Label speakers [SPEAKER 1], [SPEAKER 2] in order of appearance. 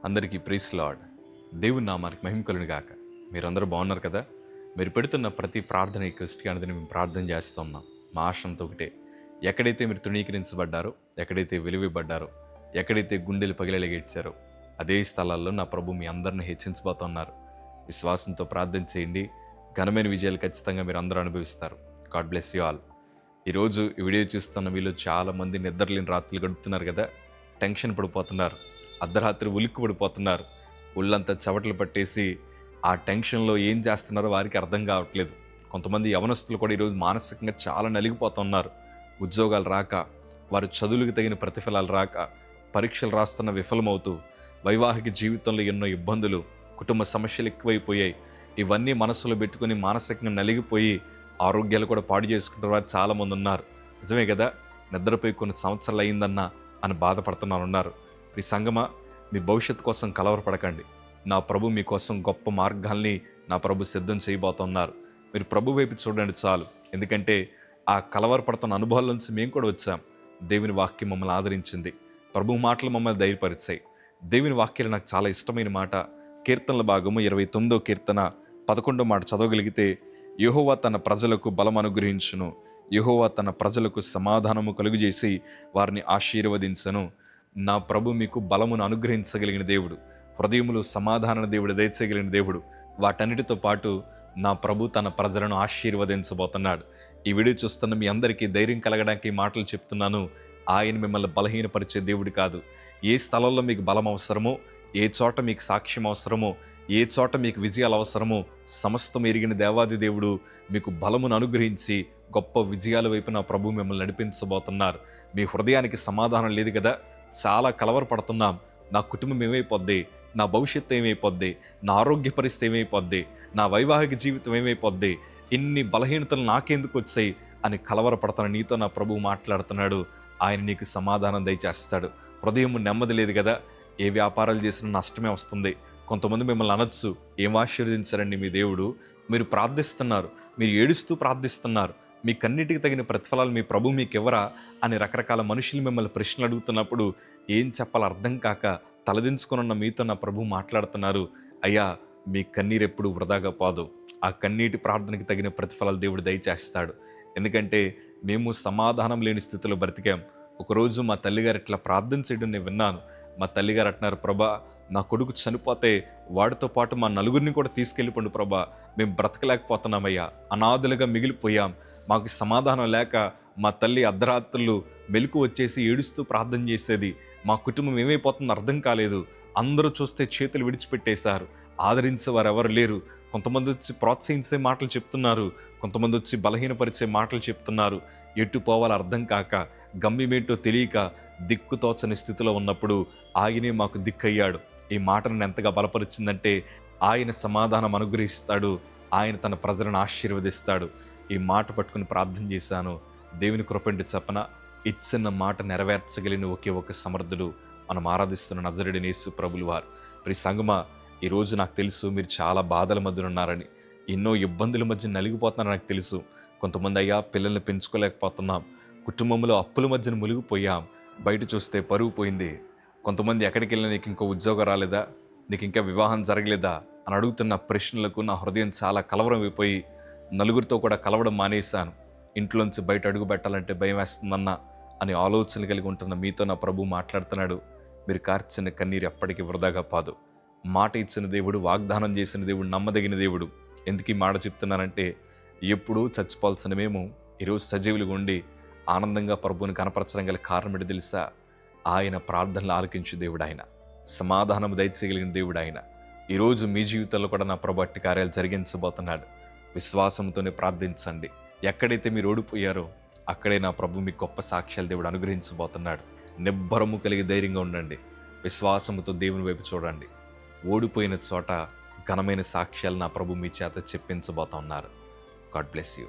[SPEAKER 1] అందరికీ praise lord. దేవుని నామానికి మహిమ కలుగును గాక. మీరందరూ బాగున్నారు కదా? మీరు పెడుతున్న ప్రతి ప్రార్థన ఈ క్రిస్టియానిటీని మేము ప్రార్థన చేస్తూ ఉన్నాం. మా ఆశంతో ఒకటే, ఎక్కడైతే మీరు తృణీకరించబడ్డారో, ఎక్కడైతే వెలివేయబడ్డారో, ఎక్కడైతే గుండెలు పగిలేలాగేడ్చారో అదే స్థలాల్లో నా ప్రభు మీ అందరిని హెచ్చించబోతున్నారు. విశ్వాసంతో ప్రార్థన చేయండి. ఘనమైన విజయాలు ఖచ్చితంగా మీరు అందరూ అనుభవిస్తారు. God bless you all. ఈరోజు ఈ వీడియో చూస్తున్న వీళ్ళు చాలామంది నిద్రలేని రాత్రులు గడుపుతున్నారు కదా, టెన్షన్ పడిపోతున్నారు, అర్ధరాత్రి ఉలిక్కి పడిపోతున్నారు, ఒళ్ళంతా చెమటలు పట్టేసి ఆ టెన్షన్లో ఏం చేస్తున్నారో వారికి అర్థం కావట్లేదు. కొంతమంది యవనస్తులు కూడా ఈరోజు మానసికంగా చాలా నలిగిపోతున్నారు. ఉద్యోగాలు రాక, వారి చదువులకు తగిన ప్రతిఫలాలు రాక, పరీక్షలు రాస్తున్న విఫలమవుతూ, వైవాహిక జీవితంలో ఎన్నో ఇబ్బందులు, కుటుంబ సమస్యలు ఎక్కువైపోయాయి. ఇవన్నీ మనసులో పెట్టుకుని మానసికంగా నలిగిపోయి ఆరోగ్యాలు కూడా పాడు చేసుకుంటున్న వారు చాలామంది ఉన్నారు. నిజమే కదా, నిద్రపోయి కొన్ని సంవత్సరాలు అయిందన్నా అని బాధపడుతున్నారు ఉన్నారు. ఈ సంగమా, మీ భవిష్యత్తు కోసం కలవరపడకండి. నా ప్రభు మీకోసం గొప్ప మార్గాల్ని నా ప్రభు సిద్ధం చేయబోతున్నారు. మీరు ప్రభు వైపు చూడండి చాలు. ఎందుకంటే ఆ కలవరపడుతున్న అనుభవాల నుంచి మేము కూడా వచ్చాం. దేవుని వాక్యం మమ్మల్ని ఆదరించింది. ప్రభు మాటలు మమ్మల్ని ధైర్యపరిచాయి. దేవుని వాక్యాలు నాకు చాలా ఇష్టమైన మాట. కీర్తనల భాగము 29వ కీర్తన 11వ మాట చదవగలిగితే, యెహోవా తన ప్రజలకు బలం అనుగ్రహించును, యెహోవా తన ప్రజలకు సమాధానము కలుగజేసి వారిని ఆశీర్వదించను. నా ప్రభు మీకు బలమును అనుగ్రహించగలిగిన దేవుడు, హృదయములు సమాధాన దేవుడు, దయచేయగలిగిన దేవుడు. వాటన్నిటితో పాటు నా ప్రభు తన ప్రజలను ఆశీర్వదించబోతున్నాడు. ఈ వీడియో చూస్తున్న మీ అందరికీ ధైర్యం కలగడానికి మాటలు చెప్తున్నాను. ఆయన మిమ్మల్ని బలహీనపరిచే దేవుడు కాదు. ఏ స్థలంలో మీకు బలం అవసరమో, ఏ చోట మీకు సాక్ష్యం అవసరమో, ఏ చోట మీకు విజయాలు అవసరమో సమస్తం ఎరిగిన దేవాది దేవుడు మీకు బలమును అనుగ్రహించి గొప్ప విజయాల వైపు నా ప్రభు మిమ్మల్ని నడిపించబోతున్నారు. మీ హృదయానికి సమాధానం లేదు కదా, చాలా కలవరపడుతున్నాం. నా కుటుంబం ఏమైపోద్ది, నా భవిష్యత్తు ఏమైపోద్ది, నా ఆరోగ్య పరిస్థితి ఏమైపోద్ది, నా వైవాహిక జీవితం ఏమైపోద్ది, ఇన్ని బలహీనతలు నాకెందుకు వచ్చాయి అని కలవరపడుతున్న నీతో నా ప్రభు మాట్లాడుతున్నాడు. ఆయన నీకు సమాధానం దయచేస్తాడు. హృదయం నెమ్మది లేదు కదా, ఏ వ్యాపారాలు చేసినా నష్టమే వస్తుంది. కొంతమంది మిమ్మల్ని అనొచ్చు, ఏం ఆశీర్వదించారండి మీ దేవుడు, మీరు ప్రార్థిస్తున్నారు, మీరు ఏడుస్తూ ప్రార్థిస్తున్నారు, మీ కన్నిటికి తగిన ప్రతిఫలాలు మీ ప్రభు మీకు ఎవరా అని రకరకాల మనుషులు మిమ్మల్ని ప్రశ్నలు అడుగుతున్నప్పుడు ఏం చెప్పాలో అర్థం కాక తలదించుకున్న మీతో నా ప్రభు మాట్లాడుతున్నారు. అయ్యా, మీ కన్నీరు ఎప్పుడు వృధాగా పోదు. ఆ కన్నీటి ప్రార్థనకి తగిన ప్రతిఫలాలు దేవుడు దయచేస్తాడు. ఎందుకంటే మేము సమాధానం లేని స్థితిలో బ్రతికాం. ఒకరోజు మా తల్లిగారు ఇట్లా ప్రార్థన చేయడం నేను విన్నాను. మా తల్లిగారు అంటున్నారు, ప్రభా, నా కొడుకు చనిపోతే వాడితో పాటు మా నలుగురిని కూడా తీసుకెళ్ళిపోండి ప్రభా, మేము బ్రతకలేకపోతున్నామయ్యా, అనాథులుగా మిగిలిపోయాం. మాకు సమాధానం లేక మా తల్లి అర్ధరాత్రులు మెలకు వచ్చేసి ఏడుస్తూ ప్రార్థన చేసేది. మా కుటుంబం ఏమైపోతుందో అర్థం కాలేదు. అందరూ చూస్తే చేతులు విడిచిపెట్టేశారు. ఆదరించే వారు ఎవరు లేరు. కొంతమంది వచ్చి ప్రోత్సహించే మాటలు చెప్తున్నారు, కొంతమంది వచ్చి బలహీనపరిచే మాటలు చెప్తున్నారు. ఎటు పోవాలో అర్థం కాక, గమ్యమేంటో తెలియక దిక్కుతోచని స్థితిలో ఉన్నప్పుడు ఆయనే మాకు దిక్కయ్యాడు. ఈ మాట నన్ను ఎంతగా బలపరిచిందంటే, ఆయన సమాధానం అనుగ్రహిస్తాడు, ఆయన తన ప్రజలను ఆశీర్వదిస్తాడు. ఈ మాట పట్టుకుని ప్రార్థన చేశాను. దేవుని కృపండి చెప్పన, ఇచ్చిన మాట నెరవేర్చగలిగిన ఒకే ఒక సమర్థుడు మనం ఆరాధిస్తున్న నజరేయుడైన యేసు ప్రభులు వారు. ప్రియ సంగమా, ఈరోజు నాకు తెలుసు మీరు చాలా బాధల మధ్య ఉన్నారని, ఎన్నో ఇబ్బందుల మధ్య నలిగిపోతున్నారని నాకు తెలుసు. కొంతమంది, అయ్యా, పిల్లల్ని పెంచుకోలేకపోతున్నాం, కుటుంబంలో అప్పుల మధ్యన మునిగిపోయాం, బయట చూస్తే పరువు పోయింది. కొంతమంది, ఎక్కడికి వెళ్ళినా నీకు ఇంకో ఉద్యోగం రాలేదా, నీకు ఇంకా వివాహం జరగలేదా అని అడుగుతున్న ప్రశ్నలకు నా హృదయం చాలా కలవరం అయిపోయి నలుగురితో కూడా కలవడం మానేశాను. ఇంట్లోంచి బయట అడుగు పెట్టాలంటే భయం వేస్తుందన్న అని ఆలోచనలు కలిగి ఉంటున్న మీతో నా ప్రభు మాట్లాడుతున్నాడు. మీరు కార్చిన కన్నీరు ఎప్పటికీ వృధాగా పాదు. మాట ఇచ్చిన దేవుడు, వాగ్దానం చేసిన దేవుడు, నమ్మదగిన దేవుడు. ఎందుకు ఈ మాట చెప్తున్నానంటే, ఎప్పుడూ చచ్చిపోవాల్సిన మేము ఈరోజు సజీవులుగా ఉండి ఆనందంగా ప్రభువుని కనపరచడం గల కారణం ఏంటి తెలుసా? ఆయన ప్రార్థనలు ఆలకించు దేవుడు, ఆయన సమాధానం దయచేయగలిగిన దేవుడు ఆయన. ఈరోజు మీ జీవితంలో కూడా నా ప్రభు అట్టి కార్యాలు జరిగించబోతున్నాడు. విశ్వాసంతోనే ప్రార్థించండి. ఎక్కడైతే మీరు ఓడిపోయారో అక్కడే నా ప్రభు మీకు గొప్ప సాక్ష్యాలు దేవుడు అనుగ్రహించబోతున్నాడు. నిబ్బరము కలిగి ధైర్యంగా ఉండండి. విశ్వాసముతో దేవుని వైపు చూడండి. ఓడిపోయిన చోట ఘనమైన సాక్ష్యాలు నా ప్రభు మీ చేత చెప్పించబోతున్నారు. God bless you.